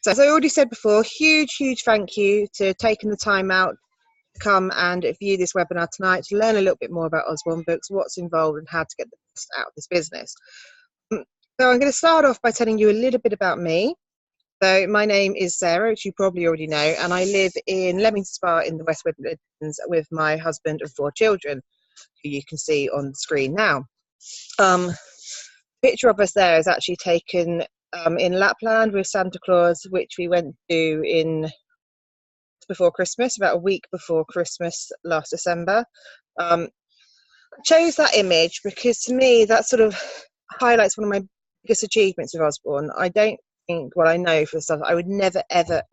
So as I already said before, huge thank you to taking the time out to come and view this webinar tonight to learn a little bit more about Usborne Books, what's involved and how to get the best out of this business. So I'm going to start off by telling you a little bit about me. So my name is Sarah, which you probably already know, and I live in Leamington Spa in the West Midlands with my husband and 4 children, who you can see on the screen now. Picture of us there is actually taken in Lapland with Santa Claus, which we went to in before Christmas, about a week before Christmas last December. I chose that image because to me that sort of highlights one of my biggest achievements with Usborne. I don't think, well, I know for the stuff, I would never ever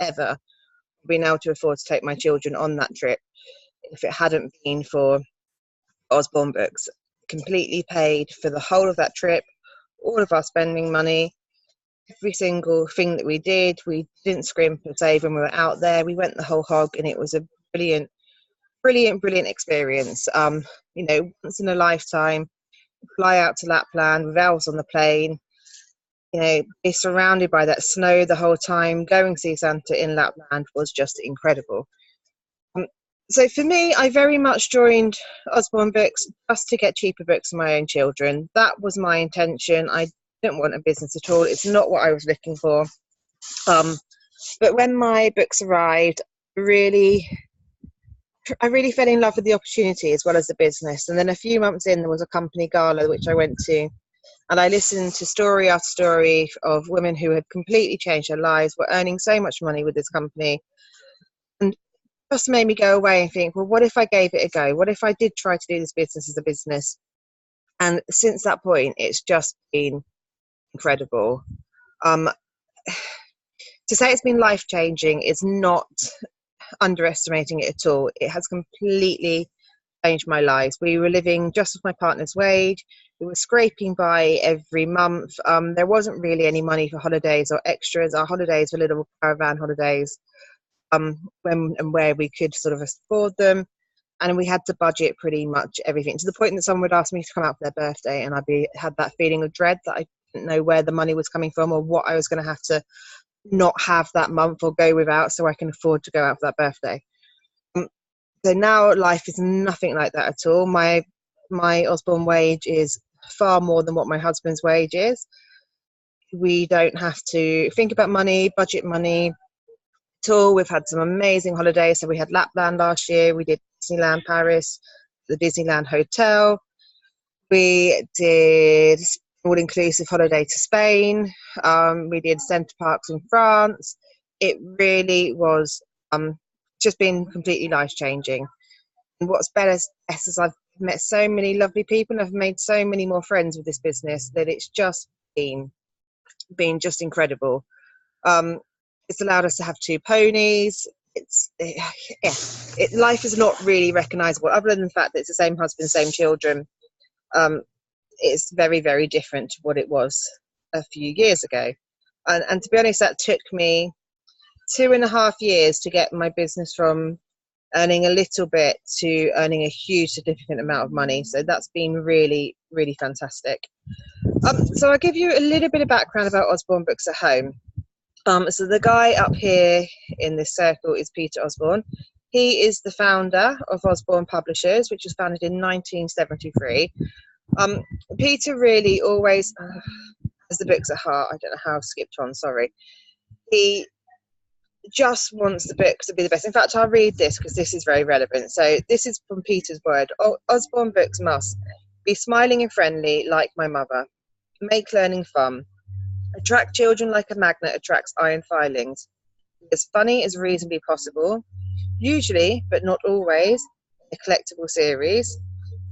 been able to afford to take my children on that trip if it hadn't been for Usborne Books. Completely paid for the whole of that trip, all of our spending money, every single thing that we didn't scrimp or save when we were out there. We went the whole hog, and it was a brilliant experience. You know, once in a lifetime, fly out to Lapland with elves on the plane, you know, be surrounded by that snow the whole time, going to see Santa in Lapland was just incredible. So for me, I very much joined Usborne Books just to get cheaper books for my own children. That was my intention. I didn't want a business at all. It's not what I was looking for. But when my books arrived, I really fell in love with the opportunity as well as the business. And then a few months in, there was a company gala which I went to, and I listened to story after story of women who had completely changed their lives, were earning so much money with this company, and just made me go away and think, well, what if I gave it a go? What if I did try to do this business as a business? And since that point, it's just been incredible. To say it's been life-changing is not underestimating it at all. It has completely changed my lives. We were living just with my partner's wage. We were scraping by every month. There wasn't really any money for holidays or extras. Our holidays were little caravan holidays, when and where we could sort of afford them, and we had to budget pretty much everything, to the point that someone would ask me to come out for their birthday, and had that feeling of dread that I didn't know where the money was coming from or what I was going to have to not have that month or go without so I can afford to go out for that birthday. So now life is nothing like that at all. My Usborne wage is far more than what my husband's wage is. We don't have to think about money, budget money at all. We've had some amazing holidays. So we had Lapland last year. We did Disneyland Paris, the Disneyland Hotel. We did all-inclusive holiday to Spain. We did Center Parcs in France. It really was just been completely life-changing. And what's better is I've met so many lovely people, and I've made so many more friends with this business, that it's just been just incredible. It's allowed us to have 2 ponies. Life is not really recognisable, other than the fact that it's the same husband, same children. It's very different to what it was a few years ago. And to be honest, that took me 2.5 years to get my business from earning a little bit to earning a huge significant amount of money. So that's been really fantastic. So I'll give you a little bit of background about Usborne Books at home. So the guy up here in this circle is Peter Usborne. He is the founder of Usborne Publishers, which was founded in 1973. Peter really always has the books at heart. I don't know how I've skipped on, sorry. He just wants the books to be the best. In fact, I'll read this because this is very relevant. So this is from Peter's word. Usborne Books must be smiling and friendly like my mother, make learning fun, attract children like a magnet attracts iron filings, as funny as reasonably possible, usually but not always a collectible series,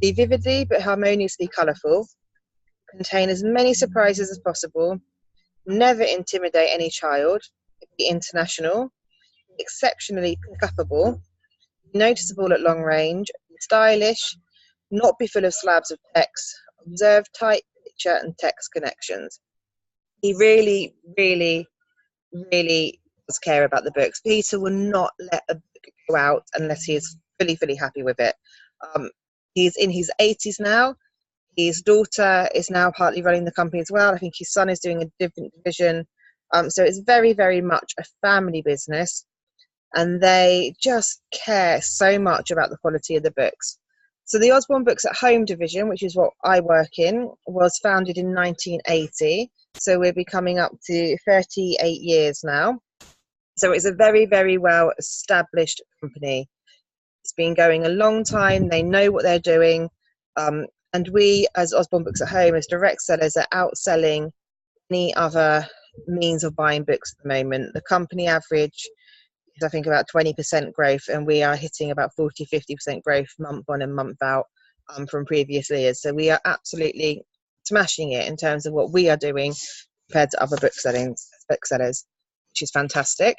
be vividly but harmoniously colourful, contain as many surprises as possible, never intimidate any child, be international, exceptionally pick-upable, noticeable at long range, stylish, not be full of slabs of text, observe tight picture and text connections. He really does care about the books. Peter will not let a book go out unless he is fully happy with it. He's in his 80s now. His daughter is now partly running the company as well. I think his son is doing a different division. So it's very, very much a family business, and they just care so much about the quality of the books. So the Usborne Books at Home division, which is what I work in, was founded in 1980. So we'll be coming up to 38 years now. So it's a very, very well established company. It's been going a long time. They know what they're doing. And we, as Usborne Books at Home, as direct sellers, are outselling any other means of buying books at the moment. The company average is, I think, about 20% growth, and we are hitting about 40-50% growth month on and month out from previous years. So we are absolutely smashing it in terms of what we are doing compared to other booksellers, which is fantastic.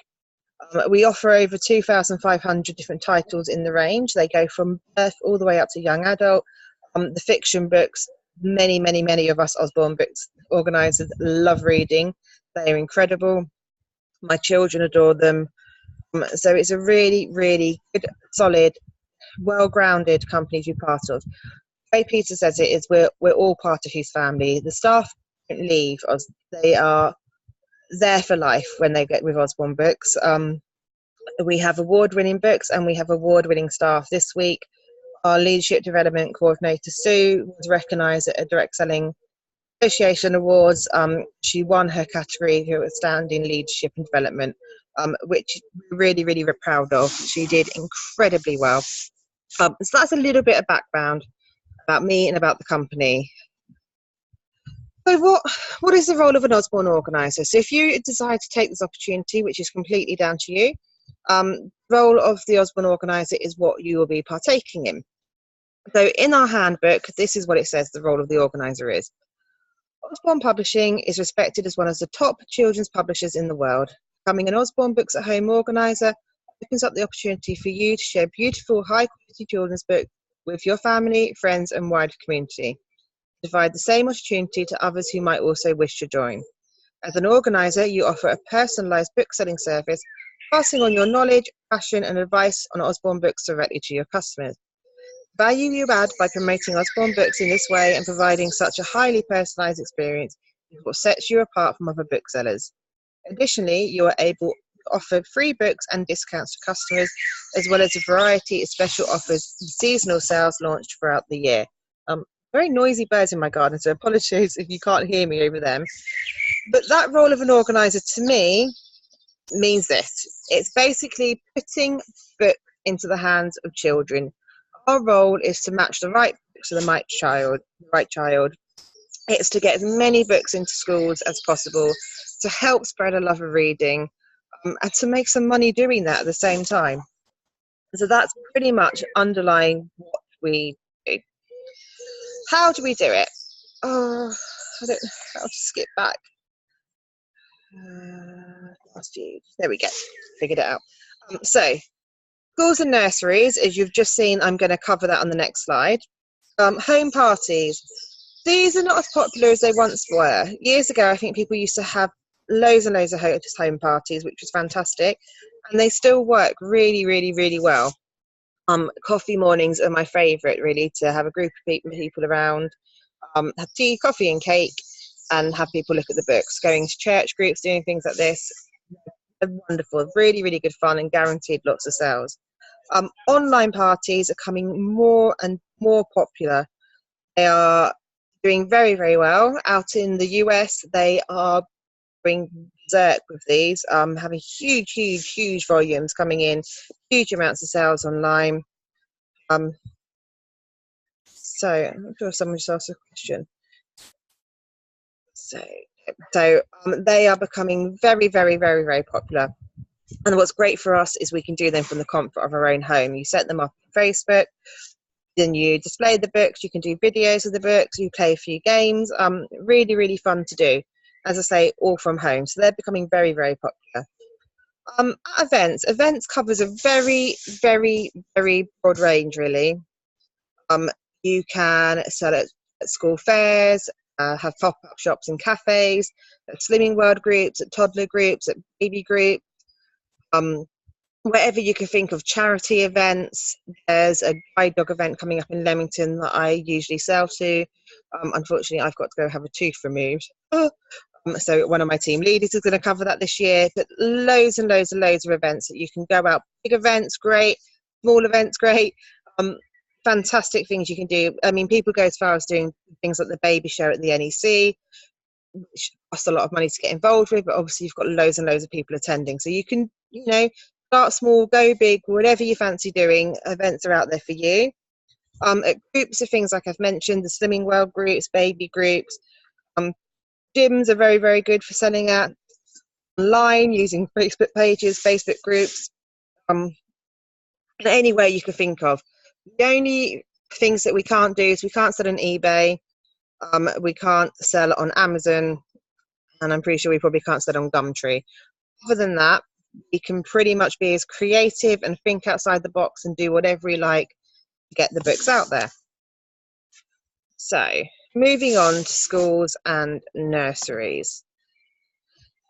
We offer over 2,500 different titles in the range. They go from birth all the way up to young adult. The fiction books, many of us Usborne Books organisers love reading. They are incredible. My children adore them. So it's a really, really good, solid, well-grounded company to be part of. The way Peter says it is we're all part of his family. The staff don't leave us. They are there for life when they get with Usborne Books. We have award-winning books and we have award-winning staff. This week, our leadership development coordinator, Sue, was recognised at a Direct Selling Association Awards. She won her category for outstanding leadership and development, which we're really, really proud of. She did incredibly well. So that's a little bit of background about me and about the company. So what is the role of an Usborne organiser? So if you decide to take this opportunity, which is completely down to you, the role of the Usborne organiser is what you will be partaking in. So in our handbook, this is what it says the role of the organiser is. Usborne Publishing is respected as one of the top children's publishers in the world. Becoming an Usborne Books at Home organiser opens up the opportunity for you to share beautiful, high-quality children's books with your family, friends and wider community. Provide the same opportunity to others who might also wish to join. As an organiser, you offer a personalised book-selling service, passing on your knowledge, passion and advice on Usborne Books directly to your customers. Value you add by promoting Usborne Books in this way and providing such a highly personalised experience is what sets you apart from other booksellers. Additionally, you are able to offer free books and discounts to customers, as well as a variety of special offers and seasonal sales launched throughout the year. Very noisy birds in my garden, so apologies if you can't hear me over them. But that role of an organiser to me means this. It's basically putting books into the hands of children. Our role is to match the right books to the right child. It's to get as many books into schools as possible, to help spread a love of reading, and to make some money doing that at the same time. So that's pretty much underlying what we do. How do we do it? I'll skip back. There we go. Figured it out. So schools and nurseries, as you've just seen, I'm going to cover that on the next slide. Home parties. These are not as popular as they once were. Years ago, I think people used to have loads and loads of home parties, which was fantastic. And they still work really, really, really well. Coffee mornings are my favourite, really, to have a group of people around, have tea, coffee and cake, and have people look at the books. Going to church groups, doing things like this, wonderful, really, really good fun and guaranteed lots of sales. Online parties are coming more and more popular. They are doing very, very well. Out in the US, they are going berserk with these, having huge volumes coming in, huge amounts of sales online. So I'm not sure if someone just asked a question. So they are becoming very, very, very, very popular. And what's great for us is we can do them from the comfort of our own home. You set them up on Facebook, then you display the books, you can do videos of the books, you play a few games. Really, really fun to do. As I say, all from home. So they're becoming very, very popular. Events covers a very, very, very broad range, really. You can sell it at school fairs, have pop-up shops in cafes, at slimming world groups, at toddler groups, at baby groups, wherever you can think of. Charity events. There's a guide dog event coming up in Leamington that I usually sell to. Unfortunately, I've got to go have a tooth removed. So one of my team leaders is going to cover that this year, but loads and loads and loads of events that you can go out. Big events, great. Small events, great. Fantastic things you can do. I mean, people go as far as doing things like the baby show at the NEC, which costs a lot of money to get involved with, but obviously you've got loads and loads of people attending. So you can, start small, go big, whatever you fancy doing. Events are out there for you. Groups of things like I've mentioned, the Slimming World groups, baby groups. Gyms are very, very good for selling at online using Facebook pages, Facebook groups, any way you can think of. The only things that we can't do is we can't sell on eBay, we can't sell on Amazon, and I'm pretty sure we probably can't sell on Gumtree. Other than that, we can pretty much be as creative and think outside the box and do whatever we like to get the books out there. So, moving on to schools and nurseries.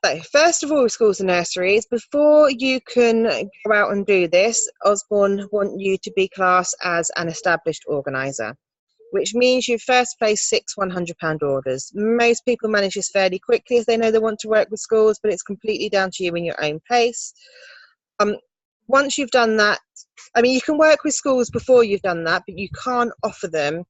So, first of all, schools and nurseries, before you can go out and do this, Usborne want you to be classed as an established organiser, which means you first place 6 £100 orders. Most people manage this fairly quickly if they know they want to work with schools, but it's completely down to you in your own pace. Once you've done that, I mean, you can work with schools before you've done that, but you can't offer them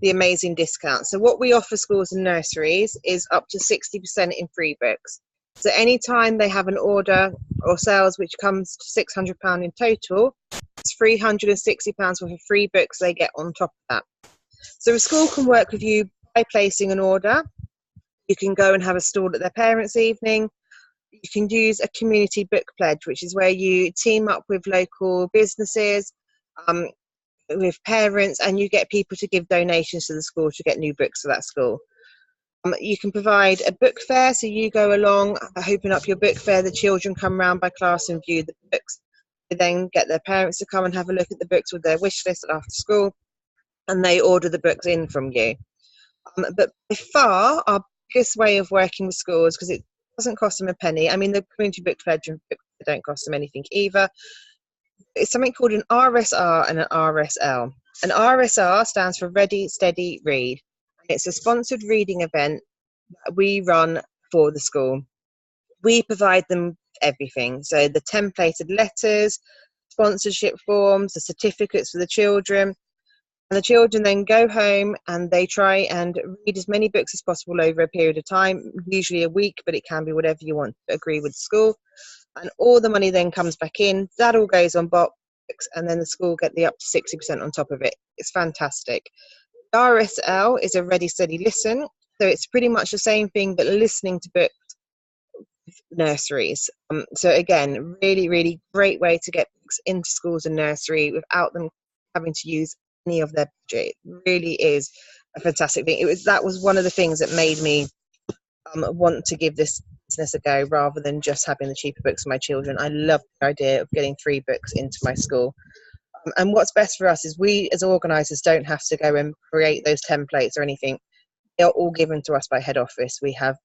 the amazing discount. So what we offer schools and nurseries is up to 60% in free books. So anytime they have an order or sales which comes to £600 in total, it's £360 worth of free books they get on top of that. So a school can work with you by placing an order. You can go and have a stall at their parents' evening. You can use a community book pledge, which is where you team up with local businesses, with parents, and you get people to give donations to the school to get new books for that school. You can provide a book fair, so you go along, open up your book fair, the children come round by class and view the books. They then get their parents to come and have a look at the books with their wish list after school, and they order the books in from you. But by far, our biggest way of working with schools, because it doesn't cost them a penny, I mean, the community book pledge and book don't cost them anything either, it's something called an RSR and an RSL. An RSR stands for Ready, Steady, Read. It's a sponsored reading event that we run for the school. We provide them everything. So the templated letters, sponsorship forms, the certificates for the children. And the children then go home and they try and read as many books as possible over a period of time, usually a week, but it can be whatever you want to agree with school. And all the money then comes back in. That all goes on books, and then the school get the up to 60% on top of it. It's fantastic. RSL is a Ready, Steady, Listen. So it's pretty much the same thing, but listening to books with nurseries. So again, really, really great way to get books into schools and nursery without them having to use any of their budget. It really is a fantastic thing. That was one of the things that made me want to give this business a go rather than just having the cheaper books for my children. I love the idea of getting free books into my school. And what's best for us is we as organisers don't have to go and create those templates or anything. They're all given to us by head office. We have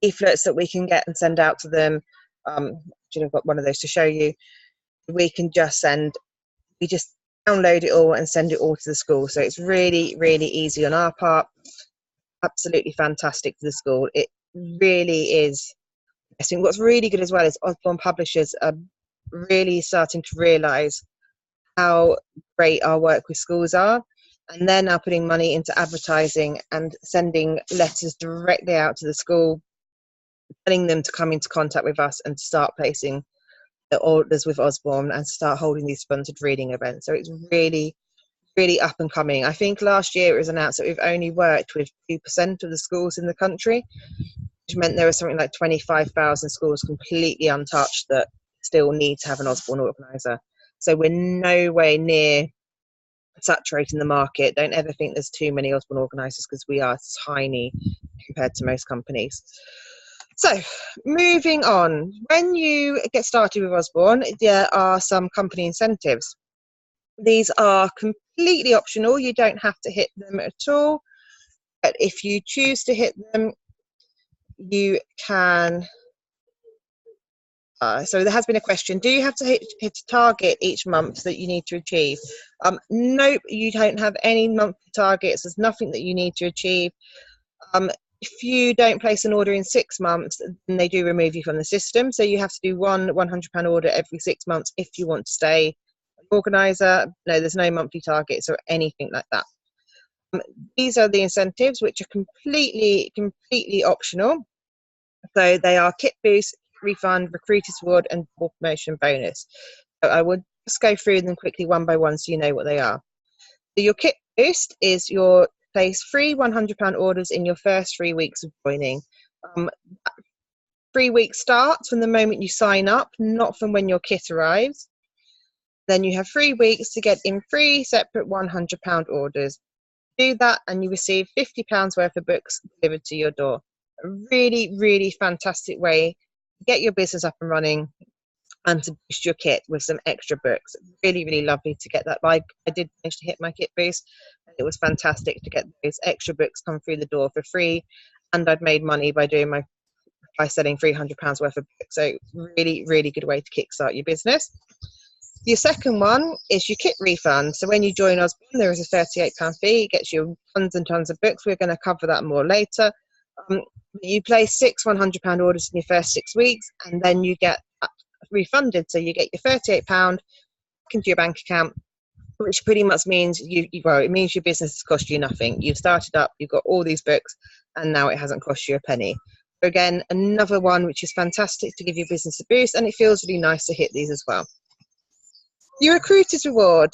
leaflets that we can get and send out to them. I've got one of those to show you. We just download it all and send it all to the school. So it's really, really easy on our part. Absolutely fantastic for the school. It really is. I think what's really good as well is Usborne publishers are really starting to realise how great our work with schools are, and they're now putting money into advertising and sending letters directly out to the school, telling them to come into contact with us and start placing the orders with Usborne and start holding these sponsored reading events. So it's really, really up and coming. I think last year it was announced that we've only worked with 2% of the schools in the country, which meant there was something like 25,000 schools completely untouched that still need to have an Usborne organiser. So we're no way near saturating the market. Don't ever think there's too many Usborne organisers, because we are tiny compared to most companies. So moving on, when you get started with Usborne, there are some company incentives. These are completely optional. You don't have to hit them at all. But if you choose to hit them, you can. So there has been a question, do you have to hit a target each month that you need to achieve? Nope, you don't have any monthly targets. There's nothing that you need to achieve. If you don't place an order in 6 months, then they do remove you from the system. So you have to do one £100 order every 6 months if you want to stay an organizer. No, there's no monthly targets or anything like that. These are the incentives, which are completely optional. So they are kit boost, refund, recruiters reward, and promotion bonus. So I would just go through them quickly one by one so you know what they are. So your kit boost is your place free £100 orders in your first 3 weeks of joining. 3 weeks starts from the moment you sign up, not from when your kit arrives. Then you have 3 weeks to get in 3 separate £100 orders. Do that and you receive £50 worth of books delivered to your door. A really fantastic way to get your business up and running and to boost your kit with some extra books. Really lovely to get that. Like, I did manage to hit my kit boost, and it was fantastic to get those extra books come through the door for free, and I'd made money by selling £300 worth of books. So really good way to kickstart your business. Your second one is your kit refund. So when you join Usborne, there is a £38 fee. It gets you tons and tons of books. We're going to cover that more later. You place 6 £100 orders in your first 6 weeks, and then you get refunded. So you get your £38 back into your bank account, which pretty much means it means your business has cost you nothing. You've started up, you've got all these books, and now it hasn't cost you a penny. So again, another one which is fantastic to give your business a boost, and it feels really nice to hit these as well. Your recruiters reward,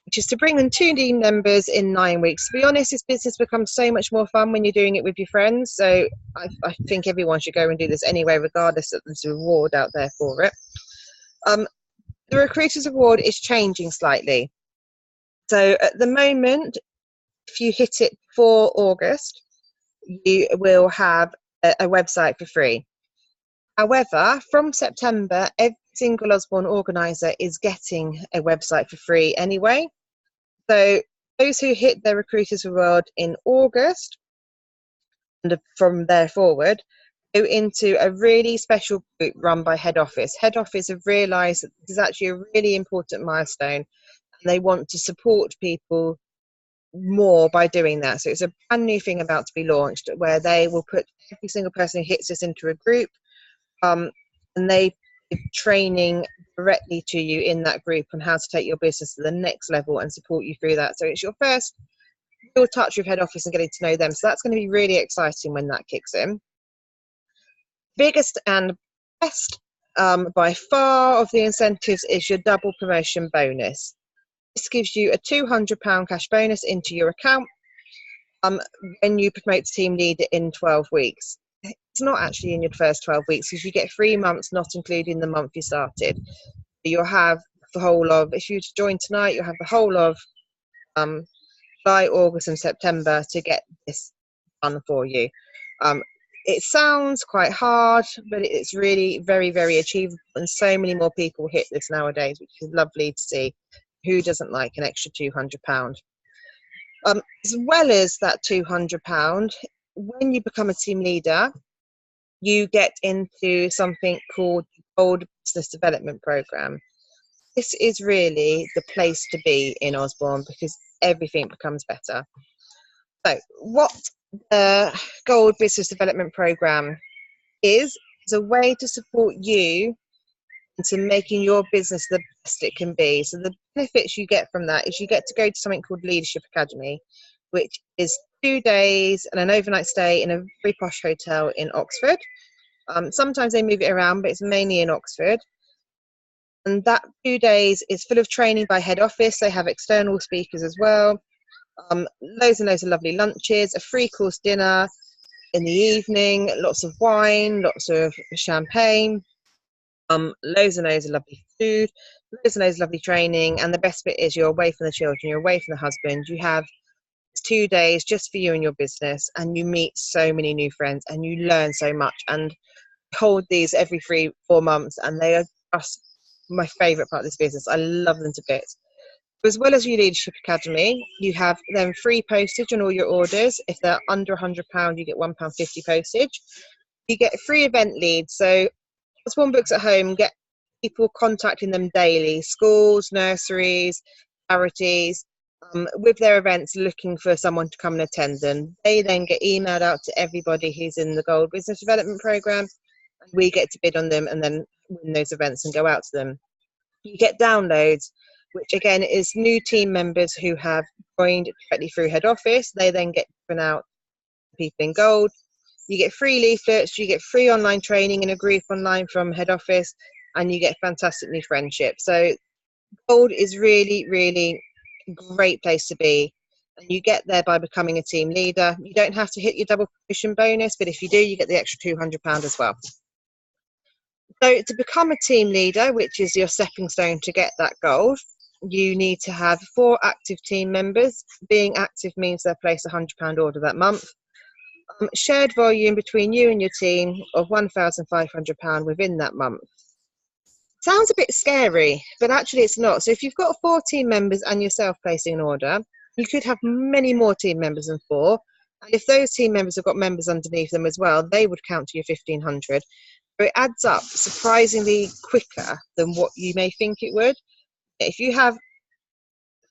which is to bring in 2 new members in 9 weeks. To be honest, this business becomes so much more fun when you're doing it with your friends. So I think everyone should go and do this anyway, regardless of there's a reward out there for it. The recruiters reward is changing slightly. So at the moment, if you hit it before August, you will have a website for free. However, from September, every single Usborne organizer is getting a website for free anyway. So those who hit their recruiters reward in August and from there forward go into a really special group run by head office. Head office have realised that this is actually a really important milestone, and they want to support people more by doing that. So it's a brand new thing about to be launched, where they will put every single person who hits this into a group, and they give training directly to you in that group on how to take your business to the next level and support you through that. So it's your first real touch with head office and getting to know them. So that's going to be really exciting when that kicks in. Biggest and best by far of the incentives is your double promotion bonus. This gives you a £200 cash bonus into your account when you promote to team leader in 12 weeks. It's not actually in your first 12 weeks, because you get 3 months, not including the month you started. You'll have the whole of, if you join tonight, you'll have the whole of July, August and September to get this done for you. It sounds quite hard, but it's really very achievable, and so many more people hit this nowadays, which is lovely to see. Who doesn't like an extra £200? As well as that £200, when you become a team leader, you get into something called the Gold Business Development Programme. This is really the place to be in Usborne, because everything becomes better. So what the Gold Business Development Programme is a way to support you into making your business the best it can be. So the benefits you get from that is you get to go to something called Leadership Academy, which is 2 days and an overnight stay in a very posh hotel in Oxford. Sometimes they move it around, but it's mainly in Oxford. And that 2 days is full of training by head office. They have external speakers as well. Loads and loads of lovely lunches, a free course dinner in the evening, lots of wine, lots of champagne, loads and loads of lovely food, loads and loads of lovely training. And the best bit is you're away from the children, you're away from the husband. You have 2 days just for you and your business, and you meet so many new friends and you learn so much. And hold these every 3-4 months, and they are just my favourite part of this business. I love them to bits. As well as your Leadership Academy, you have then free postage on all your orders. If they're under £100, you get £1.50 postage. You get free event leads. So Usborne Books at Home get people contacting them daily, schools, nurseries, charities, with their events looking for someone to come and attend them. They then get emailed out to everybody who's in the Gold Business Development Programme. We get to bid on them and then win those events and go out to them. You get downloads, which again is new team members who have joined directly through head office. They then get given out to people in Gold. You get free leaflets, you get free online training in a group online from head office, and you get fantastic new friendships. So Gold is really, really a great place to be. And you get there by becoming a team leader. You don't have to hit your double promotion bonus, but if you do, you get the extra £200 as well. So to become a team leader, which is your stepping stone to get that gold, you need to have 4 active team members. Being active means they'll place a £100 order that month. Shared volume between you and your team of £1,500 within that month. Sounds a bit scary, but actually it's not. So if you've got 4 team members and yourself placing an order, you could have many more team members than 4. And if those team members have got members underneath them as well, they would count to your 1,500. So it adds up surprisingly quicker than what you may think it would. If you have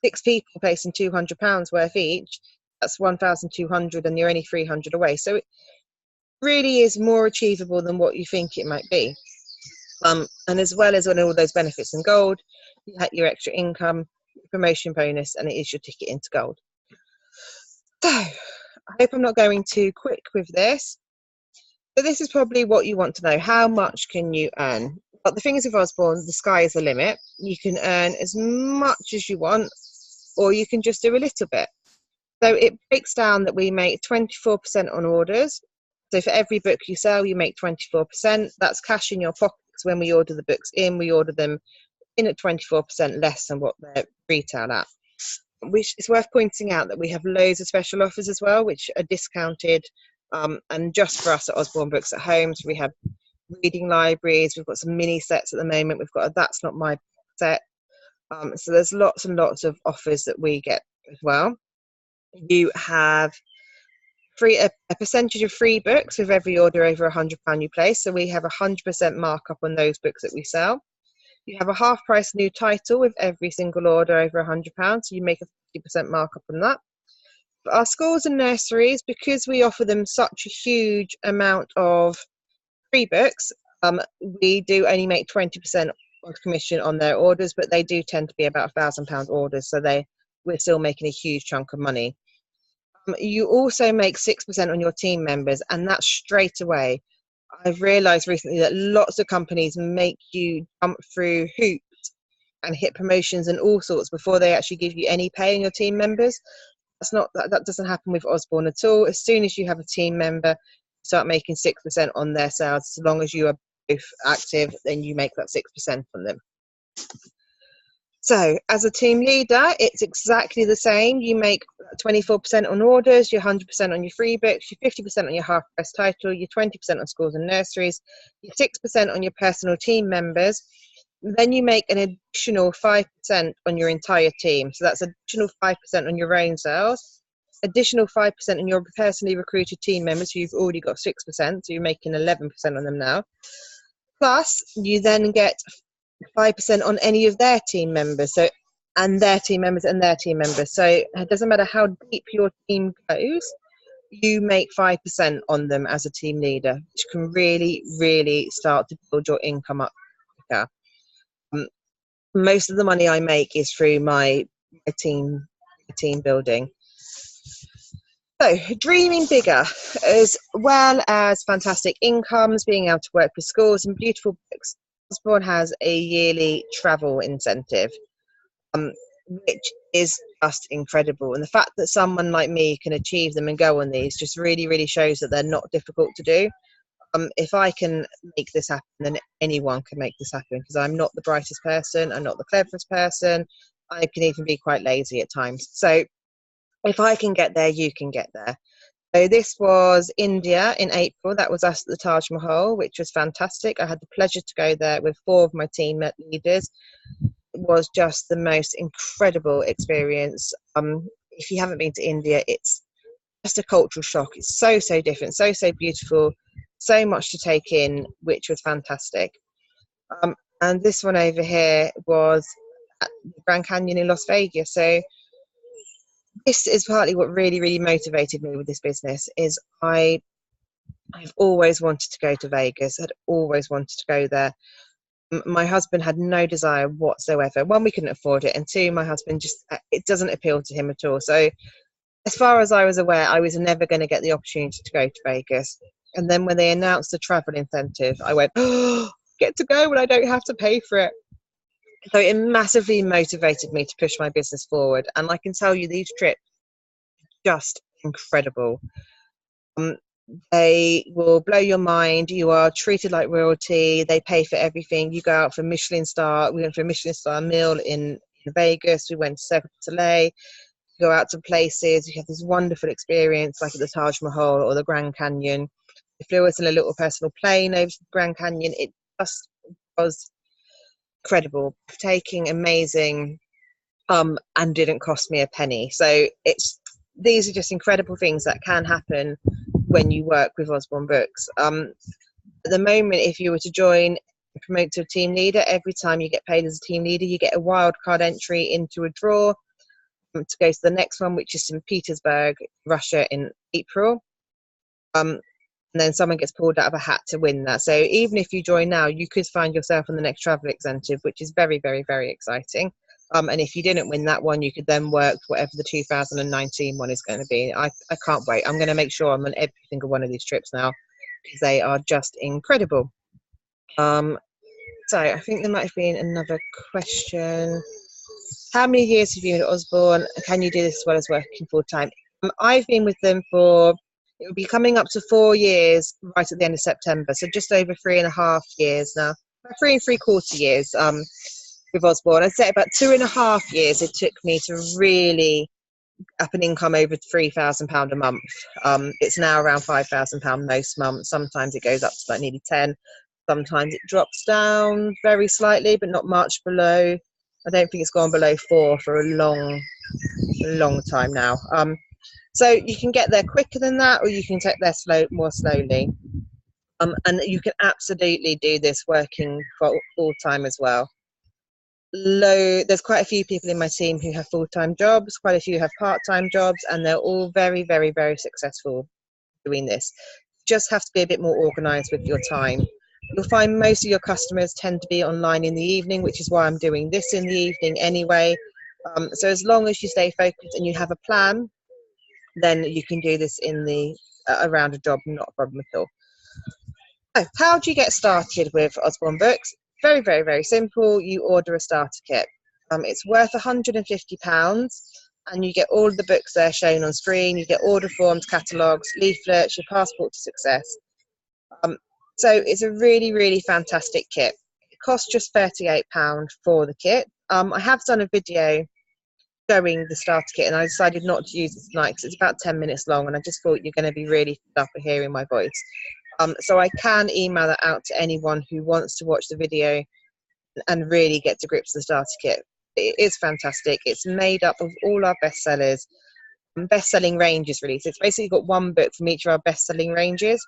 6 people placing £200 worth each, that's 1,200 and you're only 300 away. So it really is more achievable than what you think it might be. And as well as on all those benefits in Gold, you have your extra income, promotion bonus, and it is your ticket into Gold. So I hope I'm not going too quick with this. But this is probably what you want to know. How much can you earn? But the thing is with Usborne, the sky is the limit. You can earn as much as you want, or you can just do a little bit. So it breaks down that we make 24% on orders. So for every book you sell, you make 24%. That's cash in your pockets. When we order the books in, we order them in at 24% less than what they're retail at. Which is worth pointing out that we have loads of special offers as well, which are discounted. And just for us at Usborne Books at Home, so we have reading libraries, we've got some mini sets at the moment, we've got a That's Not My set. So there's lots and lots of offers that we get as well. You have a percentage of free books with every order over £100 you place. So we have 100% markup on those books that we sell. You have a half price new title with every single order over £100, so you make a 50% markup on that. For our schools and nurseries, because we offer them such a huge amount of free books, we do only make 20% of commission on their orders, but they do tend to be about £1,000 orders, so we're still making a huge chunk of money. You also make 6% on your team members, and that's straight away. I've realised recently that lots of companies make you jump through hoops and hit promotions and all sorts before they actually give you any pay on your team members. That doesn't happen with Usborne at all. As soon as you have a team member, start making 6% on their sales. As long as you are both active, then you make that 6% from them. So as a team leader, it's exactly the same. You make 24% on orders, your 100% on your free books, your 50% on your half price title, your 20% on schools and nurseries, your 6% on your personal team members. Then you make an additional 5% on your entire team. So that's additional 5% on your own sales, additional 5% on your personally recruited team members who you've already got 6%, so you're making 11% on them now. Plus, you then get 5% on any of their team members, and their team members and their team members. So it doesn't matter how deep your team goes, you make 5% on them as a team leader, which can really, really start to build your income up quicker. Most of the money I make is through my team building. So dreaming bigger, as well as fantastic incomes, being able to work with schools and beautiful books. Usborne has a yearly travel incentive, which is just incredible. And the fact that someone like me can achieve them and go on these just really, really shows that they're not difficult to do. If I can make this happen, then anyone can make this happen, because I'm not the brightest person, I'm not the cleverest person, I can even be quite lazy at times. So if I can get there, you can get there. So this was India in April. That was us at the Taj Mahal, which was fantastic. I had the pleasure to go there with 4 of my team leaders. It was just the most incredible experience. If you haven't been to India, it's just a cultural shock. It's so, so different, so, so beautiful, so much to take in, which was fantastic. And this one over here was at the Grand Canyon in Las Vegas. So this is partly what really motivated me with this business. Is I've always wanted to go to Vegas. I'd always wanted to go there. My husband had no desire whatsoever. One, we couldn't afford it, and two, my husband just, it doesn't appeal to him at all. So as far as I was aware, I was never going to get the opportunity to go to Vegas. And then when they announced the travel incentive, I went, oh, get to go when I don't have to pay for it. So it massively motivated me to push my business forward. And I can tell you, these trips are just incredible. They will blow your mind. You are treated like royalty. They pay for everything. You go out for Michelin star. We went for a Michelin star meal in Vegas. We went to Cirque du Soleil. Go out to places. You have this wonderful experience, like at the Taj Mahal or the Grand Canyon. They flew us in a little personal plane over to the Grand Canyon. It just was incredible, taking amazing, and didn't cost me a penny. So these are just incredible things that can happen when you work with Usborne Books. At the moment, if you were to join and promote to a team leader, every time you get paid as a team leader, you get a wild card entry into a draw to go to the next one, which is St. Petersburg, Russia, in April. And then someone gets pulled out of a hat to win that. So even if you join now, you could find yourself on the next travel incentive, which is very exciting. And if you didn't win that one, you could then work whatever the 2019 one is going to be. I can't wait. I'm going to make sure I'm on every single one of these trips now, because they are just incredible. So I think there might have been another question. How many years have you been at Usborne? Can you do this as well as working full time? I've been with them for, it will be coming up to 4 years right at the end of September. So just over 3.5 years now, 3 3/4 years with Usborne. I'd say about 2.5 years it took me to really up an income over £3,000 a month. It's now around £5,000 most months. Sometimes it goes up to like nearly 10. Sometimes it drops down very slightly, but not much below. I don't think it's gone below 4 for a long time now. So you can get there quicker than that, or you can take there more slowly. And you can absolutely do this working full time as well. There's quite a few people in my team who have full-time jobs, quite a few have part-time jobs, and they're all very successful doing this. Just have to be a bit more organized with your time. You'll find most of your customers tend to be online in the evening, which is why I'm doing this in the evening anyway. So as long as you stay focused and you have a plan, then you can do this in around a job, not a problem at all. Oh, how do you get started with Usborne Books? Very simple. You order a starter kit. It's worth £150, and you get all of the books there shown on screen. You get order forms, catalogues, leaflets, your passport to success. So it's a really fantastic kit. It costs just £38 for the kit. I have done a video showing the starter kit, and I decided not to use it tonight because it's about 10 minutes long, and I just thought you're going to be really fed up of hearing my voice. So I can email that out to anyone who wants to watch the video and really get to grips with the starter kit. It is fantastic. It's made up of all our bestsellers, best-selling ranges really. So it's basically got one book from each of our best-selling ranges.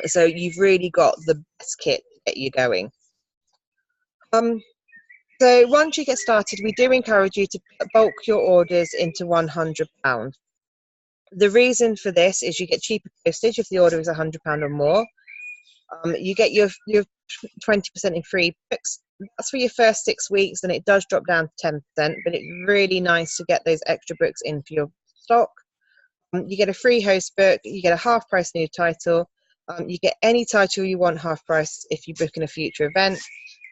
So you've really got the best kit to get you going. So once you get started, we do encourage you to bulk your orders into £100. The reason for this is you get cheaper postage if the order is £100 or more. You get your 20% in free books. That's for your first 6 weeks, and it does drop down to 10%, but it's really nice to get those extra books in for your stock. You get a free host book, you get a half price new title, you get any title you want half price if you book in a future event,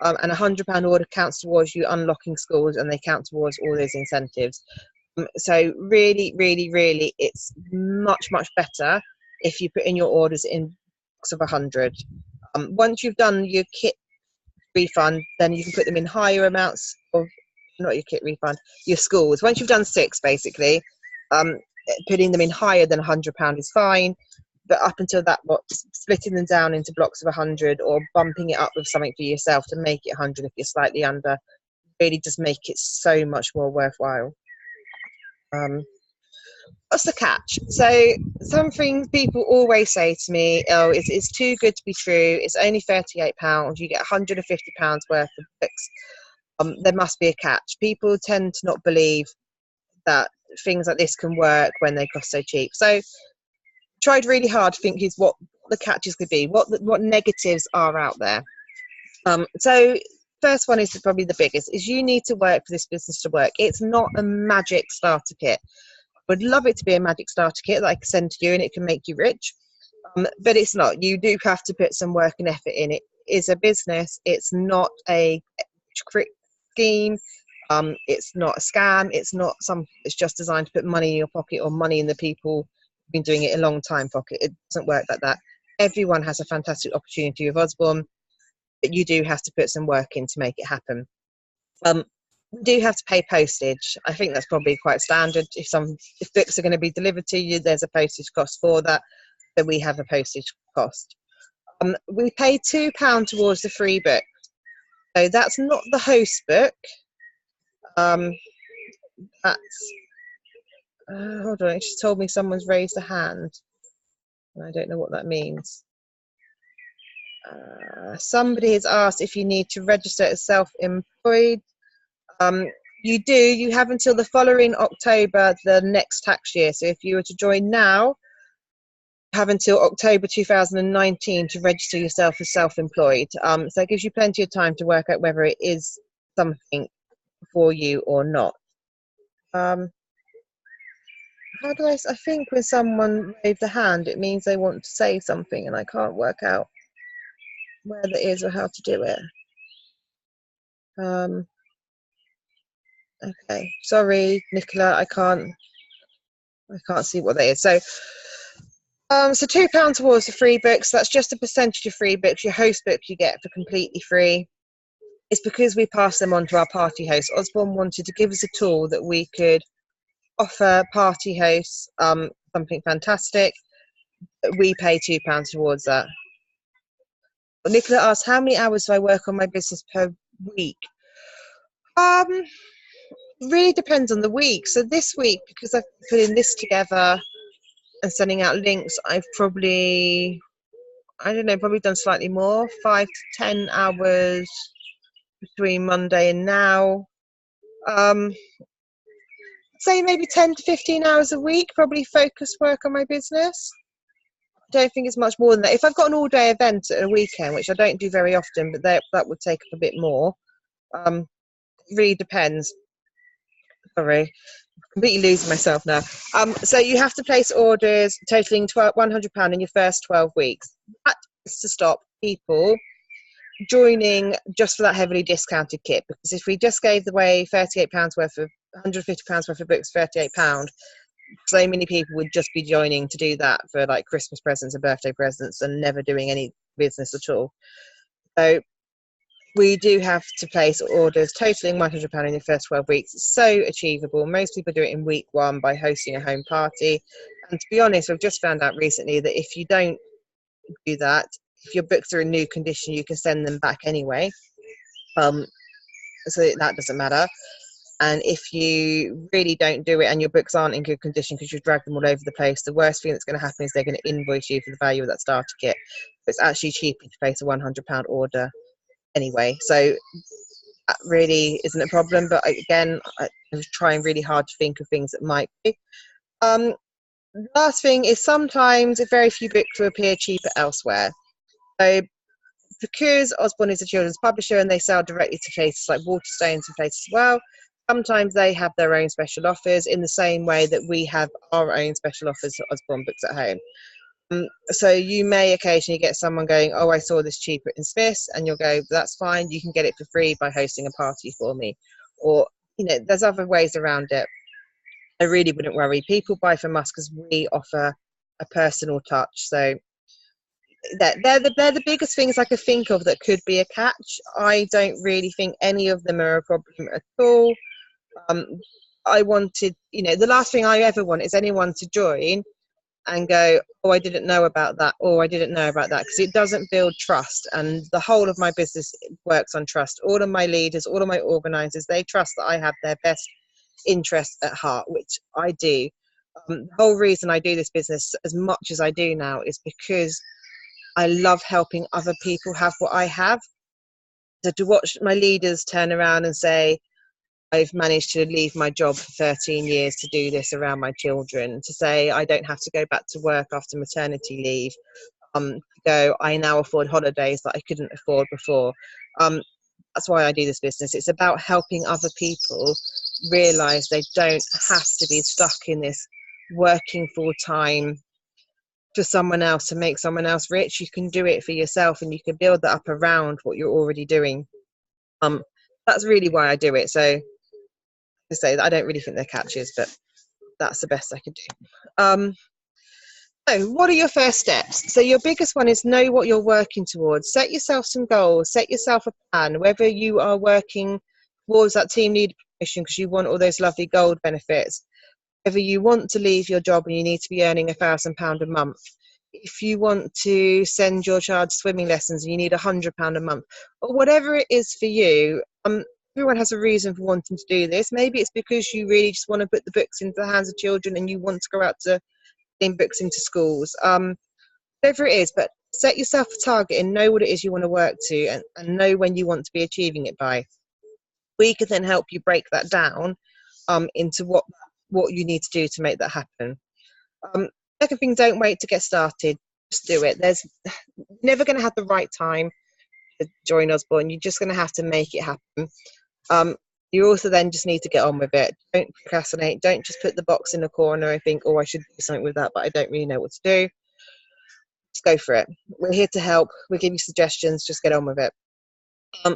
and a £100 order counts towards you unlocking schools, and they count towards all those incentives. So really it's much better if you put in your orders in blocks of 100. Once you've done your kit refund, then you can put them in higher amounts of, not your kit refund, your schools. Once you've done 6 basically, putting them in higher than £100 is fine, but up until that, splitting them down into blocks of 100 or bumping it up with something for yourself to make it 100 if you're slightly under, really just make it so much more worthwhile. What's the catch? So something people always say to me, oh, it's too good to be true. It's only £38. You get £150 worth of books. There must be a catch. People tend to not believe that things like this can work when they cost so cheap. So tried really hard to think is what the catches could be, what negatives are out there. So first one is probably the biggest, is you need to work for this business to work. It's not a magic starter kit. I would love it to be a magic starter kit that I can send to you and it can make you rich, but it's not. You do have to put some work and effort in. It is a business. It's not a trick scheme. It's not a scam. It's not something that's just designed to put money in your pocket or money in the people who've been doing it a long time pocket. It doesn't work like that. Everyone has a fantastic opportunity with Usborne, but you do have to put some work in to make it happen. We do have to pay postage. I think that's probably quite standard. If books are going to be delivered to you, there's a postage cost for that. So we have a postage cost. We pay £2 towards the free book. So that's not the host book. That's hold on, it just told me someone's raised a hand. I don't know what that means. Somebody has asked if you need to register as self-employed. You have until the following October, the next tax year. So if you were to join now, you have until October 2019 to register yourself as self-employed. So it gives you plenty of time to work out whether it is something for you or not. How do I think when someone waved a hand, it means they want to say something and I can't work out where that is or how to do it. Okay, sorry, Nicola, I can't see what that is. So £2 towards the free books. That's just a percentage of free books. Your host book you get for completely free. It's because we pass them on to our party hosts. Usborne wanted to give us a tool that we could offer party hosts something fantastic. We pay £2 towards that. Nicola asked, how many hours do I work on my business per week? Really depends on the week. So this week, because I've put in this together and sending out links, I've probably done slightly more, 5 to 10 hours between Monday and now. Say maybe 10 to 15 hours a week, probably focus work on my business. Don't think it's much more than that. If I've got an all-day event at a weekend, which I don't do very often, but that would take up a bit more. It really depends. Sorry, I'm completely losing myself now. So you have to place orders totaling £100 in your first 12 weeks. That is to stop people joining just for that heavily discounted kit, because if we just gave away £38 worth of £150 worth of books, £38, so many people would just be joining to do that for like Christmas presents and birthday presents and never doing any business at all. So we do have to place orders totaling £100 in the first 12 weeks. It's so achievable. Most people do it in week 1 by hosting a home party. And to be honest, I've just found out recently that if you don't do that, if your books are in new condition, you can send them back anyway. So that doesn't matter. And if you really don't do it and your books aren't in good condition because you've dragged them all over the place, the worst thing that's going to happen is they're going to invoice you for the value of that starter kit. But it's actually cheaper to place a £100 order anyway. So that really isn't a problem. But again, I was trying really hard to think of things that might be. Last thing is sometimes very few books will appear cheaper elsewhere. So because Usborne is a children's publisher and they sell directly to places like Waterstones and places as well, sometimes they have their own special offers in the same way that we have our own special offers at Usborne Books at Home. So you may occasionally get someone going, oh, I saw this cheaper in Smiths, and you'll go, that's fine, you can get it for free by hosting a party for me. Or, there's other ways around it. I really wouldn't worry. People buy from us because we offer a personal touch. So they're the biggest things I could think of that could be a catch. I don't really think any of them are a problem at all. I wanted, the last thing I ever want is anyone to join and go, oh, I didn't know about that, or I didn't know about that, because it doesn't build trust. And the whole of my business works on trust. All of my leaders, all of my organisers, they trust that I have their best interest at heart, which I do. The whole reason I do this business as much as I do now is because I love helping other people have what I have. So to watch my leaders turn around and say, I've managed to leave my job for 13 years to do this around my children, to say I don't have to go back to work after maternity leave. I now afford holidays that I couldn't afford before. That's why I do this business. It's about helping other people realise they don't have to be stuck in this working full time for someone else to make someone else rich. You can do it for yourself, and you can build that up around what you're already doing. That's really why I do it. So to say that I don't really think they're catches, but that's the best I could do. So what are your first steps? So your biggest one is know what you're working towards. Set yourself some goals, set yourself a plan, whether you are working towards that team leader position because you want all those lovely gold benefits, whether you want to leave your job and you need to be earning £1,000 a month, if you want to send your child to swimming lessons and you need £100 a month, or whatever it is for you. Everyone has a reason for wanting to do this. Maybe it's because you really just want to put the books into the hands of children and you want to go out to getting books into schools. Whatever it is, but set yourself a target and know what it is you want to work to, and know when you want to be achieving it by. We can then help you break that down into what you need to do to make that happen. Second thing, don't wait to get started. Just do it. There's never going to have the right time to join Usborne. You're just going to have to make it happen. You also then just need to get on with it. Don't procrastinate. Don't just put the box in the corner and think, oh, I should do something with that, but I don't really know what to do. Just go for it. We're here to help. We'll give you suggestions. Just get on with it.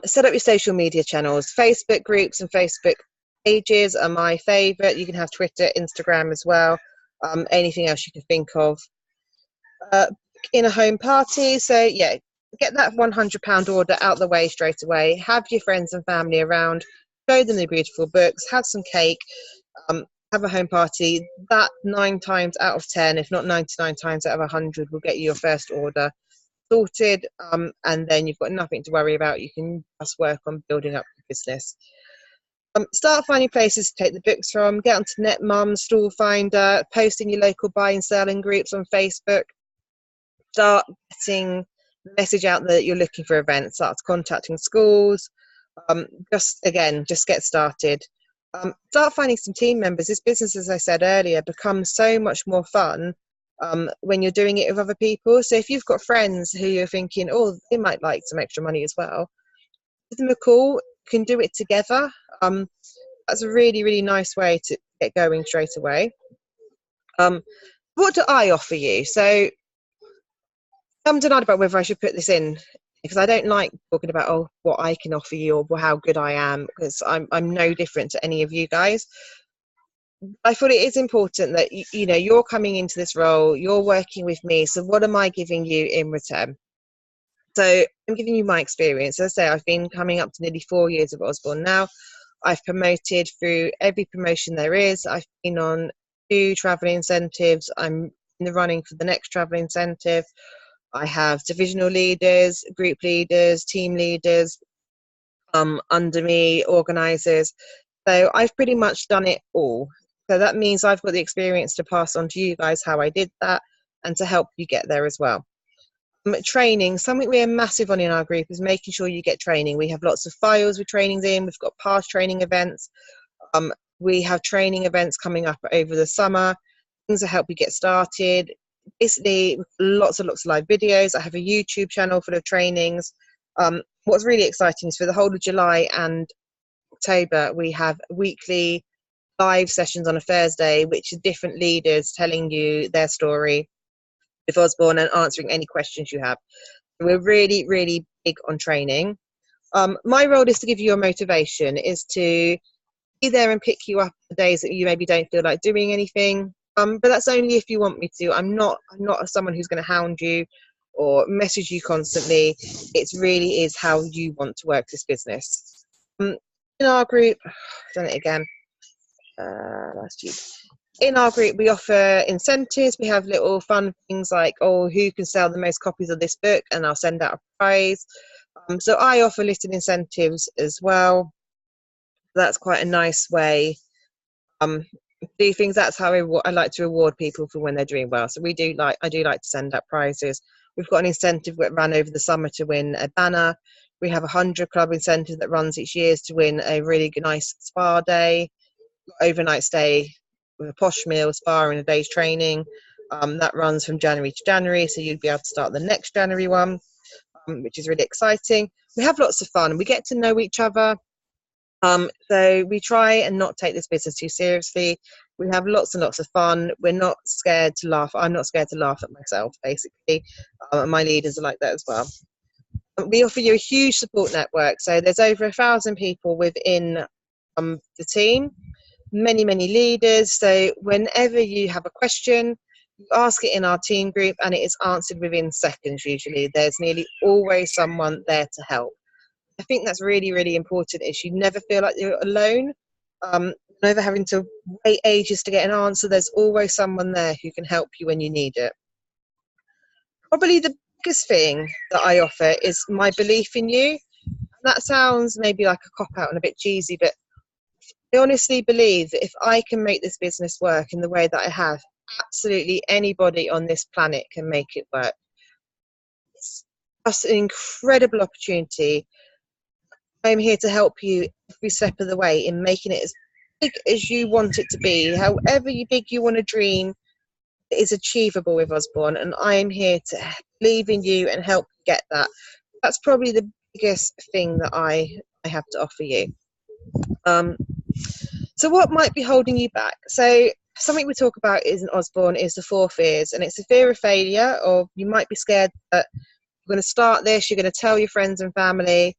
Set up your social media channels. Facebook groups and Facebook pages are my favourite. You can have Twitter, Instagram as well. Anything else you can think of. In a home party. So yeah, get that £100 order out the way straight away. Have your friends and family around. Show them the beautiful books. Have some cake. Have a home party. That 9 times out of 10, if not 99 times out of 100, will get you your first order sorted. And then you've got nothing to worry about. You can just work on building up your business. Start finding places to take the books from. Get onto NetMum, Stall Finder, post in your local buy and selling groups on Facebook. Start getting the message out that you're looking for events. Start contacting schools. Just get started. Start finding some team members. This business, as I said earlier, becomes so much more fun when you're doing it with other people. So if you've got friends who you're thinking, oh, they might like some extra money as well, give them a call. You can do it together. That's a really, really nice way to get going straight away. What do I offer you? So I'm denied about whether I should put this in, because I don't like talking about what I can offer you or how good I am, because I'm no different to any of you guys. I thought it is important that you're coming into this role, you're working with me, so what am I giving you in return? So I'm giving you my experience. As I say, I've been coming up to nearly 4 years of Usborne now. I've promoted through every promotion there is. I've been on 2 travel incentives. I'm in the running for the next travel incentive. I have divisional leaders, group leaders, team leaders under me, organisers. So I've pretty much done it all. So that means I've got the experience to pass on to you guys how I did that and to help you get there as well. Training, something we are massive on in our group is making sure you get training. We have lots of files with trainings in. We've got past training events. We have training events coming up over the summer, things to help you get started. Basically, lots and lots of live videos. I have a YouTube channel full of trainings. What's really exciting is for the whole of July and October, we have weekly live sessions on a Thursday, which are different leaders telling you their story with Usborne and answering any questions you have. We're really, really big on training. My role is to give you your motivation, is to be there and pick you up the days that you maybe don't feel like doing anything. But that's only if you want me to. I'm not someone who's going to hound you or message you constantly. It really is how you want to work this business. In our group, I've done it again. Last year. In our group, we offer incentives. We have little fun things like, who can sell the most copies of this book, and I'll send out a prize. So I offer listed incentives as well. That's quite a nice way do things. That's how I like to reward people for when they're doing well. So I do like to send out prizes. We've got an incentive that ran over the summer to win a banner. We have 100 club incentive that runs each year to win a really nice spa day, overnight stay with a posh meal, spa and a day's training. That runs from January to January, so you'd be able to start the next January one, which is really exciting. We have lots of fun. We get to know each other. So we try and not take this business too seriously. We have lots and lots of fun. We're not scared to laugh. I'm not scared to laugh at myself, basically. My leaders are like that as well. We offer you a huge support network. So there's over 1,000 people within the team, many leaders. So whenever you have a question, you ask it in our team group and it is answered within seconds usually. There's nearly always someone there to help. I think that's really important, is you never feel like you're alone, never having to wait ages to get an answer. There's always someone there who can help you when you need it. Probably the biggest thing that I offer is my belief in you. That sounds maybe like a cop-out and a bit cheesy, but I honestly believe that if I can make this business work in the way that I have, absolutely anybody on this planet can make it work. It's just an incredible opportunity. I'm here to help you every step of the way in making it as big as you want it to be. However big you want to dream, it is achievable with Usborne, and I am here to believe in you and help you get that. That's probably the biggest thing that I have to offer you. So what might be holding you back? So something we talk about in Usborne is the 4 fears, and it's the fear of failure, or you might be scared that you're going to start this, you're going to tell your friends and family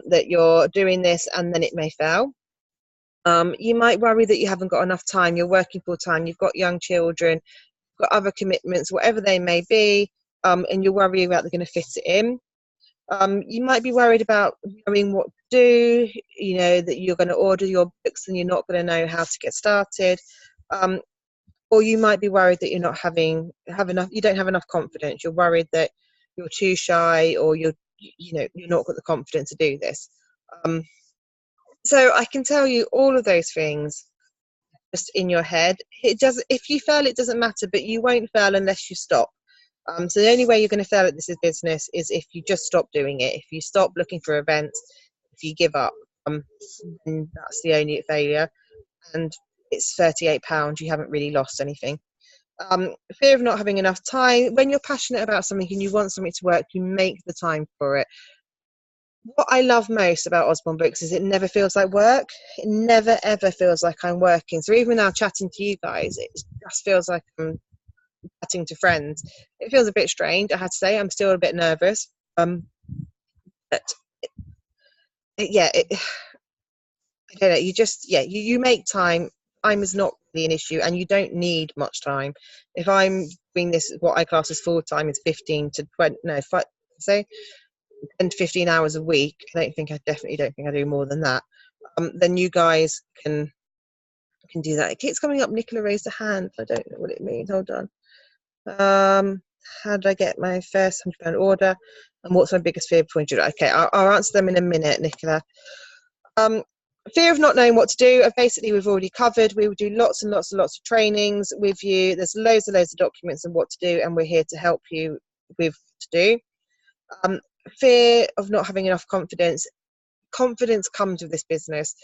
that you're doing this and then it may fail. You might worry that you haven't got enough time, you're working full time, you've got young children, you've got other commitments, whatever they may be, and you're worried about they're going to fit it in. You might be worried about knowing what to do, you know, that you're going to order your books and you're not going to know how to get started. Or you might be worried that you're not you don't have enough confidence. You're worried that you're too shy, or you're not got the confidence to do this. So I can tell you all of those things just in your head. If you fail, it doesn't matter, but you won't fail unless you stop. So the only way you're going to fail at this business is if you just stop doing it. If you stop looking for events, if you give up, then that's the only failure. And it's £38. You haven't really lost anything. Fear of not having enough time. When you're passionate about something and you want something to work, you make the time for it. What I love most about Usborne Books is it never feels like work. It never ever feels like I'm working. So even now chatting to you guys, it just feels like I'm chatting to friends. It feels a bit strange, I have to say. I'm still a bit nervous. But I don't know, you make time. Time is not really an issue, and you don't need much time. If I'm doing this, what I class as full time is 10 to 15 hours a week. I definitely don't think I do more than that. Then you guys can do that. It keeps coming up. Nicola raised a hand. I don't know what it means. Hold on. How did I get my first £100 order? And what's my biggest fear before you do it? Okay, I'll answer them in a minute, Nicola. Fear of not knowing what to do. Basically, we've already covered. We will do lots and lots of trainings with you. There's loads of documents on what to do, and we're here to help you with what to do. Fear of not having enough confidence. Confidence comes with this business.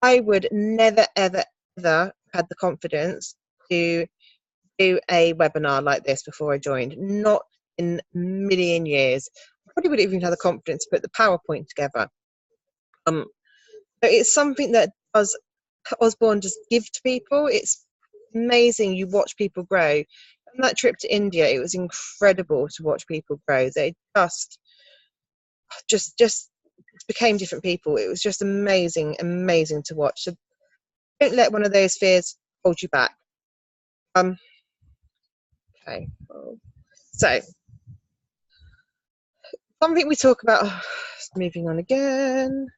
I would never, ever, ever had the confidence to do a webinar like this before I joined. Not in a million years. I probably wouldn't even have the confidence to put the PowerPoint together. So it's something that Usborne just give to people. It's amazing. You watch people grow. On that trip to India, it was incredible to watch people grow. They just became different people. It was just amazing to watch. So don't let one of those fears hold you back. Okay. So something we talk about. Moving on again.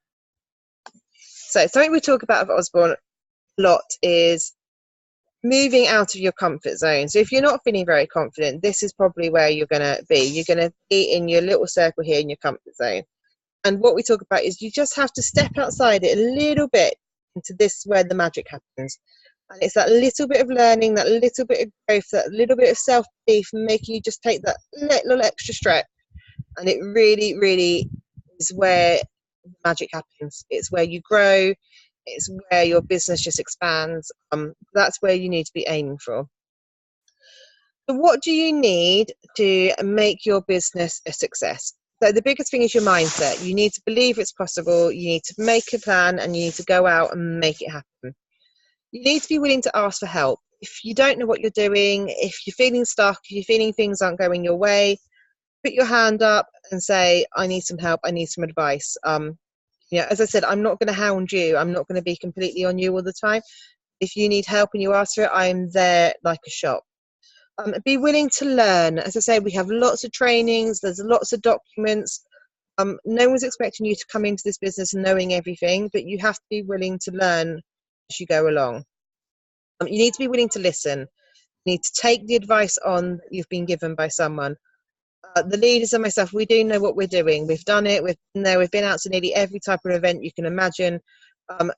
So something we talk about at Usborne a lot is moving out of your comfort zone. So if you're not feeling very confident, this is probably where you're going to be. You're going to be in your little circle here in your comfort zone. And what we talk about is you just have to step outside it a little bit into this, where the magic happens. And it's that little bit of learning, that little bit of growth, that little bit of self-belief, making you just take that little extra step. And it really, really is where magic happens. It's where you grow. It's where your business just expands. That's where you need to be aiming for. So what do you need to make your business a success? So the biggest thing is your mindset. You need to believe it's possible. You need to make a plan, and you need to go out and make it happen. You need to be willing to ask for help. If you don't know what you're doing, if you're feeling stuck, if you're feeling things aren't going your way, put your hand up and say, I need some help. I need some advice. As I said, I'm not going to hound you. I'm not going to be completely on you all the time. If you need help and you ask for it, I'm there like a shot. Be willing to learn. As I say, we have lots of trainings. There's lots of documents. No one's expecting you to come into this business knowing everything, but you have to be willing to learn as you go along. You need to be willing to listen. You need to take the advice on that you've been given by someone. The leaders and myself, we do know what we're doing. We've done it. We've been there. We've been out to nearly every type of event you can imagine.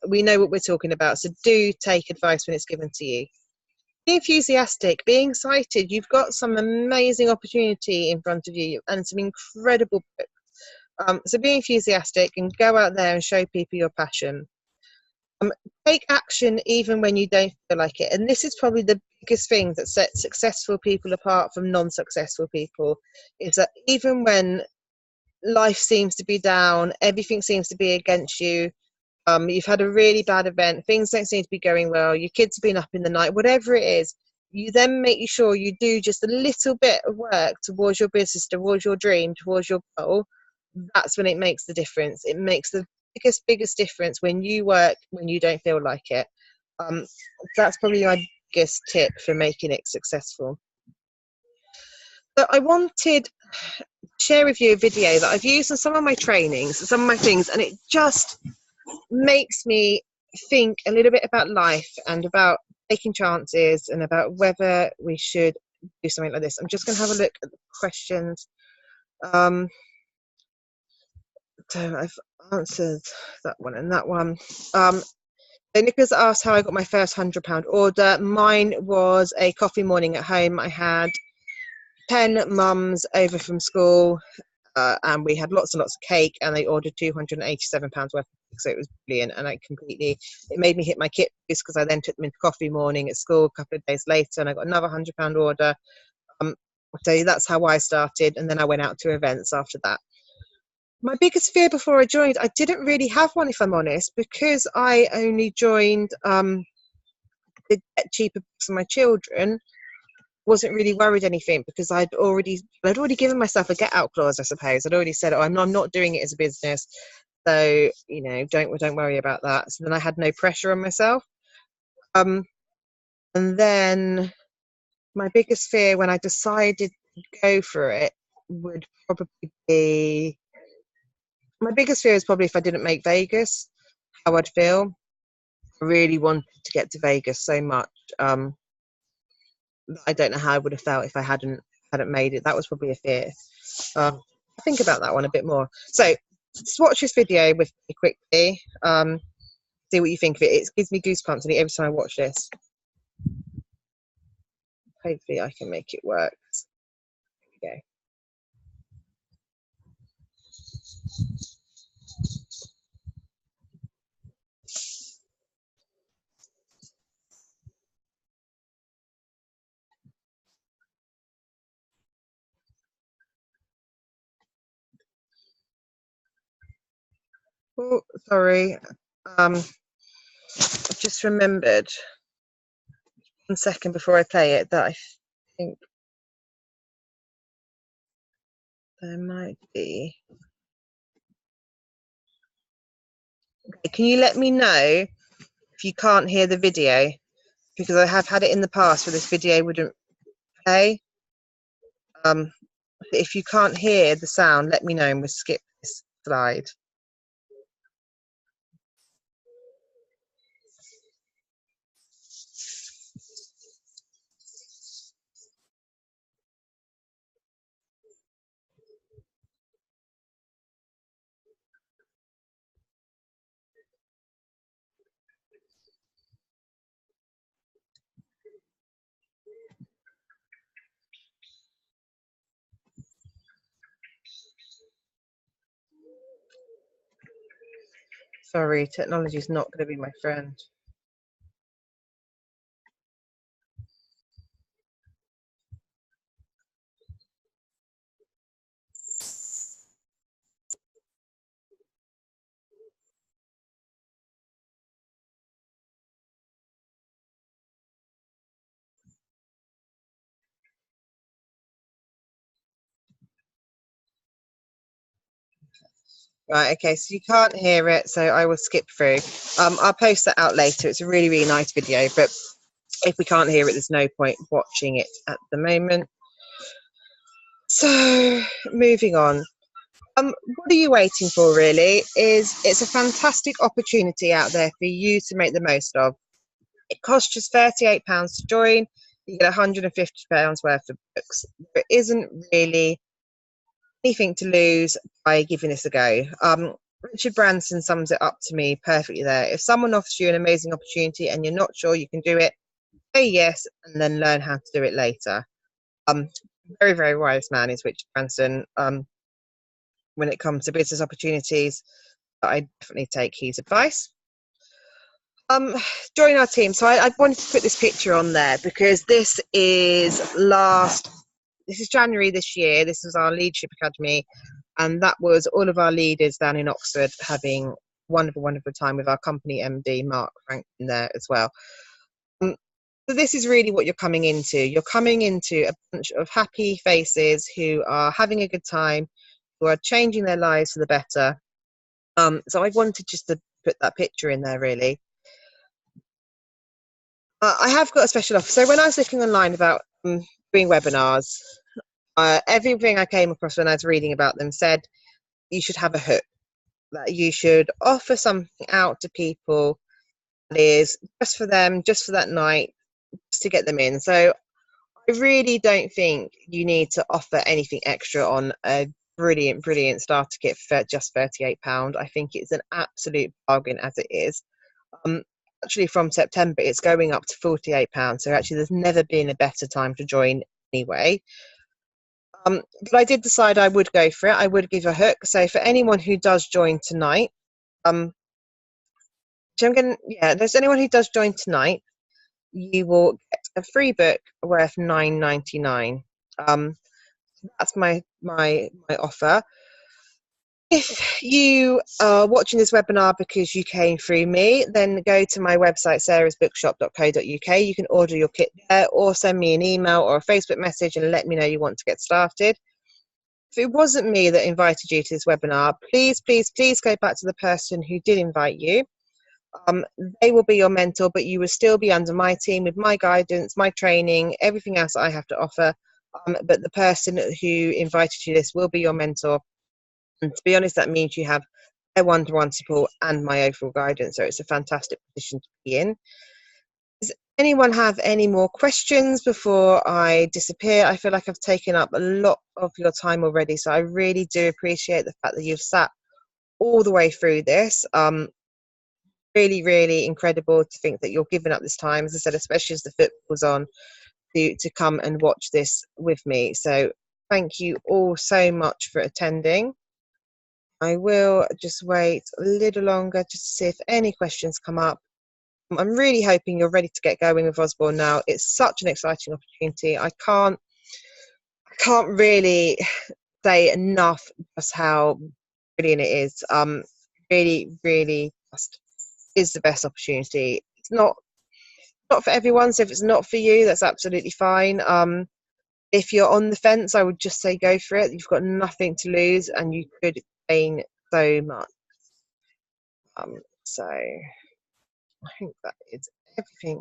We know what we're talking about. So do take advice when it's given to you. Be enthusiastic. Be excited. You've got some amazing opportunity in front of you and some incredible books. So be enthusiastic and go out there and show people your passion. Take action even when you don't feel like it. And this is probably the biggest thing that sets successful people apart from non-successful people, is that even when life seems to be down, everything seems to be against you, you've had a really bad event, things don't seem to be going well, your kids have been up in the night, whatever it is, you then make sure you do just a little bit of work towards your business, towards your dream, towards your goal. That's when it makes the difference. It makes the biggest difference when you work when you don't feel like it. That's probably my biggest tip for making it successful. So I wanted to share with you a video that I've used in some of my trainings, some of my things, and it just makes me think a little bit about life and about taking chances and about whether we should do something like this. I'm just going to have a look at the questions. So I've answered that one and that one. So Nicholas asked how I got my first £100 order. Mine was a coffee morning at home. I had 10 mums over from school, and we had lots and lots of cake, and they ordered £287 worth of cake, so it was brilliant. And it made me hit my kit boost, because I then took them into coffee morning at school a couple of days later, and I got another £100 order. So that's how I started, and then I went out to events after that. My biggest fear before I joined, I didn't really have one, if I'm honest, because I only joined to get cheaper books for my children. Wasn't really worried anything, because I'd already given myself a get out clause, I suppose. I'd already said, I'm not doing it as a business, so don't worry about that. So then I had no pressure on myself. And then my biggest fear when I decided to go for it would probably be, my biggest fear is probably if I didn't make Vegas, how I'd feel. I really wanted to get to Vegas so much. I don't know how I would have felt if I hadn't made it. That was probably a fear. I think about that one a bit more. So just watch this video with me quickly. See what you think of it. It gives me goosebumps every time I watch this. Hopefully I can make it work. There we go. Oh, sorry. I just remembered 1 second before I play it that I think there might be. Okay, can you let me know if you can't hear the video? Because I have had it in the past where this video wouldn't play. If you can't hear the sound, let me know and we'll skip this slide. Sorry, technology is not going to be my friend. Right, okay, so you can't hear it, so I will skip through. I'll post that out later. It's a really, really nice video, but if we can't hear it, there's no point watching it at the moment. So, moving on. What are you waiting for, really? It's a fantastic opportunity out there for you to make the most of. It costs just £38 to join. You get £150 worth of books. There isn't really anything to lose by giving this a go. Richard Branson sums it up to me perfectly there. If someone offers you an amazing opportunity and you're not sure you can do it, say yes and then learn how to do it later. Very, very wise man is Richard Branson. When it comes to business opportunities, I definitely take his advice. Join our team. So I wanted to put this picture on there because this is January this year. This was our Leadership Academy, and that was all of our leaders down in Oxford having wonderful, wonderful time with our company MD, Mark Franklin, there as well. So this is really what you're coming into. You're coming into a bunch of happy faces who are having a good time, who are changing their lives for the better. So I wanted just to put that picture in there, really. I have got a special offer. So when I was looking online about doing webinars, everything I came across when I was reading about them said you should have a hook, that you should offer something out to people that is just for them, just for that night, just to get them in. So I really don't think you need to offer anything extra on a brilliant, brilliant starter kit for just £38. I think it's an absolute bargain as it is. Actually, from September, it's going up to £48. So actually, there's never been a better time to join anyway. But I did decide I would go for it. I would give a hook. So for anyone who does join tonight, there's anyone who does join tonight, you will get a free book worth £9.99. That's my offer. If you are watching this webinar because you came through me, then go to my website, sarahsbookshop.co.uk. You can order your kit there, or send me an email or a Facebook message and let me know you want to get started. If it wasn't me that invited you to this webinar, please, please, please go back to the person who did invite you. They will be your mentor, but you will still be under my team with my guidance, my training, everything else I have to offer. But the person who invited you this will be your mentor. And to be honest, that means you have their one-to-one support and my overall guidance. So it's a fantastic position to be in. Does anyone have any more questions before I disappear? I feel like I've taken up a lot of your time already, so I really do appreciate the fact that you've sat all the way through this. Really, really incredible to think that you're giving up this time, as I said, especially as the football's on, to come and watch this with me. So thank you all so much for attending. I will just wait a little longer just to see if any questions come up. I'm really hoping you're ready to get going with Usborne now. It's such an exciting opportunity. I can't really say enough just how brilliant it is. Really, really just is the best opportunity. It's not for everyone, so if it's not for you, that's absolutely fine. If you're on the fence, I would just say go for it. You've got nothing to lose and you could gain so much. So I think that is everything